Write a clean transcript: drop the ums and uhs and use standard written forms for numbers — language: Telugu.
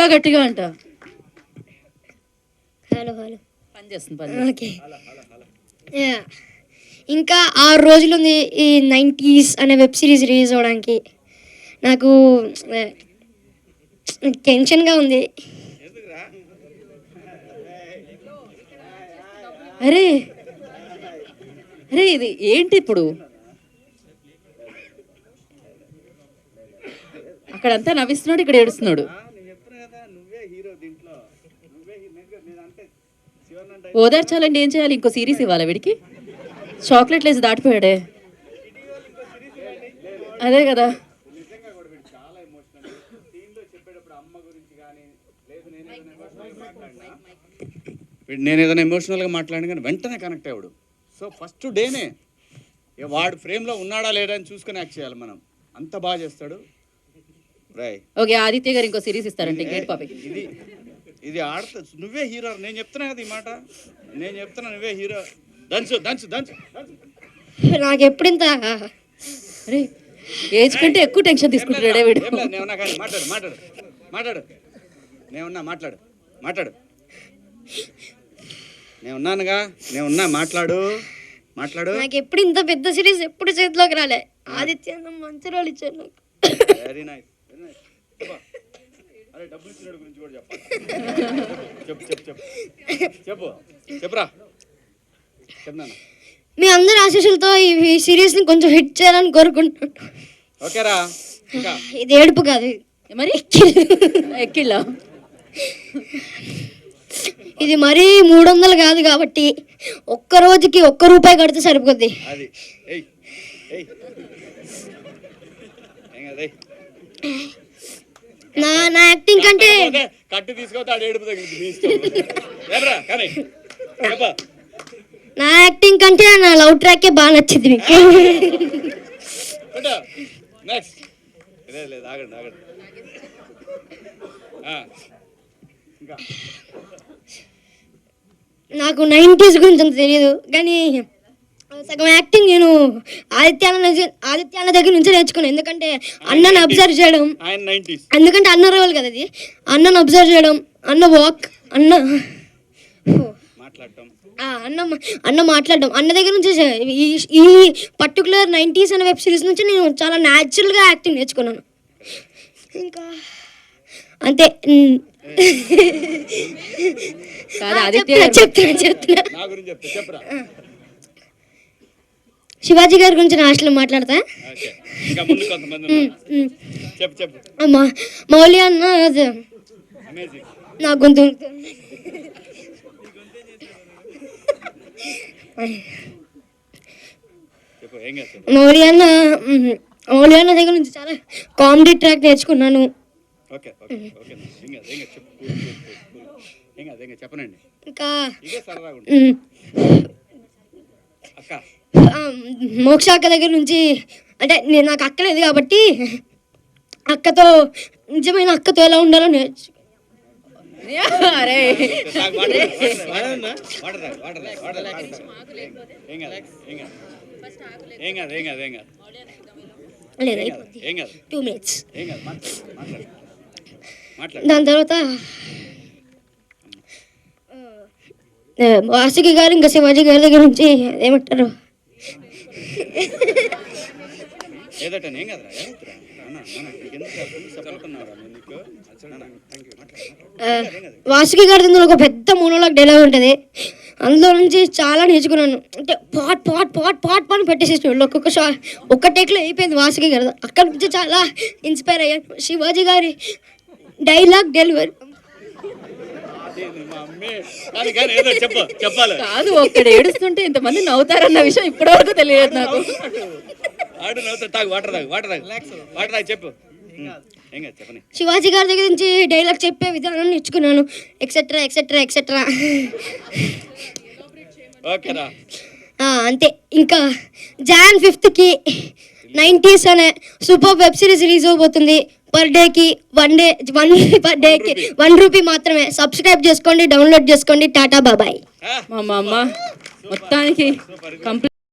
ఇంకా గట్టిగా అంట. హలో హలో పని చేస్తుంది. ఓకే. ఇంకా 6 రోజులు ఉంది ఈ 90s అనే వెబ్ సిరీస్ రిలీజ్ అవ్వడానికి. నాకు టెన్షన్గా ఉంది. అరే అరే ఇది ఏంటి ఇప్పుడు? అక్కడంతా నవ్విస్తున్నాడు, ఇక్కడ ఏడుస్తున్నాడు. ఓదార్చాలండి, ఏం చేయాలి? ఇంకో సిరీస్ ఇవ్వాలి వీడికి. చాక్లెట్లు వేసి దాటిపోయాడే. అదే కదా. నేను ఏదైనా ఎమోషనల్గా మాట్లాడిన కానీ వెంటనే కనెక్ట్ అయ్యాడు. సో ఫస్ట్ డేనే వాడు ఫ్రేమ్లో ఉన్నాడా లేడా అని చూసుకొని యాక్ట్ చేయాలి మనం. అంత బాగా చేస్తాడు. ఓకే, ఆదిత్య గారు ఇంకో సిరీస్ ఇస్తారంటే గేట్ పాపి. ఇది ఆడుతా. నువ్వే హీరో. నేను చెప్తున్నా కదా ఈ మాట. నేను చెప్తున్నా నువ్వే హీరో. దంచు దంచు దంచు. నాకు ఎప్పుడింత అరే ఏజ్ కంటే ఎక్కువ టెన్షన్ తీసుకుంటాడే వీడు. నేనున్నా కానీ మాట్లాడు మాట్లాడు మాట్లాడు. నేనున్నా మాట్లాడు మాట్లాడు. నేనున్నానుగా. నేనున్నా మాట్లాడు మాట్లాడు. నాకు ఎప్పుడు ఇంత పెద్ద సిరీస్ ఎప్పుడు చేతిలోకి రాలే. ఆదిత్య మంచి రోల్ ఇచ్చారు నాకు. Very nice very nice. అరే డబ్బులు ఇచ్చినాడు గురించి కూడా చెప్పాలి. చెప్పు చెప్పు చెప్పు చెప్పు చెప్పురా. చెప్తాను. మీ అందరి ఆశీస్సులతో ఈ సిరీస్ని కొంచెం హిట్ చేయాలని కోరుకుంటున్నాను. ఓకేరా. ఇంకా ఇది ఏడుపు కాదు మరి ఎక్కిళ్ళ. ఇది మరీ 300 కాదు కాబట్టి ఒక్క రోజుకి ₹1 కడితే సరిపోద్ది. అది ఏయ్ ఏయ్ నా యాక్టింగ్ కంటే కట్టు తీసుకోతాడు. ఏడుపు తగిలింది. కానీ నా యాక్టింగ్ కంటే నా లవ్ ట్రాకే బాగా నచ్చింది మీకు. నెక్స్ట్ లేదు ఆగండి ఆగండి. ఇంకా నాకు 90s గురించి అంత తెలియదు కానీ సగం యాక్టింగ్ నేను ఆదిత్య అన్న దగ్గర నుంచి నేర్చుకున్నాను. ఎందుకంటే అన్నను అబ్జర్వ్ చేయడం. ఎందుకంటే అన్న రోల్ కదా అది. అన్నను అబ్జర్వ్ చేయడం, అన్న వాక్, అన్న అన్న మాట్లాడడం, అన్న దగ్గర నుంచి ఈ పర్టికులర్ 90s అనే వెబ్ సిరీస్ నుంచి నేను చాలా న్యాచురల్గా యాక్టింగ్ నేర్చుకున్నాను. ఇంకా అంతే. చెప్తున్నా. శివాజీ గారి గురించి నా హాస్టల్లో మాట్లాడతా. మౌలి అన్న నా గొంతు మౌలి అన్న దగ్గర నుంచి చాలా కామెడీ ట్రాక్ నేర్చుకున్నాను. ఇంకా మోక్ష అక్క దగ్గర నుంచి అంటే నాకు అక్క లేదు కాబట్టి అక్కతో నిజమైన అక్కతో ఎలా ఉండాలో నేర్చు. దాని తర్వాత వాసుకి గారు ఇంకా శివాజీ గారి దగ్గర నుంచి ఏమంటారు వాసుకి గారి దగ్గర ఒక పెద్ద మోనోలాగ్ డైలాగ్ ఉంటుంది. అందులో నుంచి చాలా నేర్చుకున్నాను. అంటే పాట్ పాట్ పాట్ పాట్ పాట్ పెట్టేసేసాడు. ఒక్క టేక్లో అయిపోయింది వాసుకి గారి. అక్కడి నుంచి చాలా ఇన్స్పైర్ అయ్యాను. శివాజీ గారి డైలాగ్ డెలివరీ కాదు, ఒక్కడ ఏడుస్తుంటే ఇంతమంది నవ్వుతారన్న విషయం ఇప్పటివరకు తెలియదు నాకు. శివాజీ గారి దగ్గర నుంచి డైలాగ్ చెప్పే విధానం నేర్చుకున్నాను. Etcetera etcetera etcetera. అంతే. ఇంకా Jan 5th 90s అనే సూపర్ వెబ్ సిరీస్ రిలీజ్ అవబోతుంది. పర్ డేకి ₹1 మాత్రమే. సబ్స్క్రైబ్ చేసుకోండి, డౌన్లోడ్ చేసుకోండి. టాటా బాబాయ్. మా అమ్మ మొత్తానికి కంప్లీట్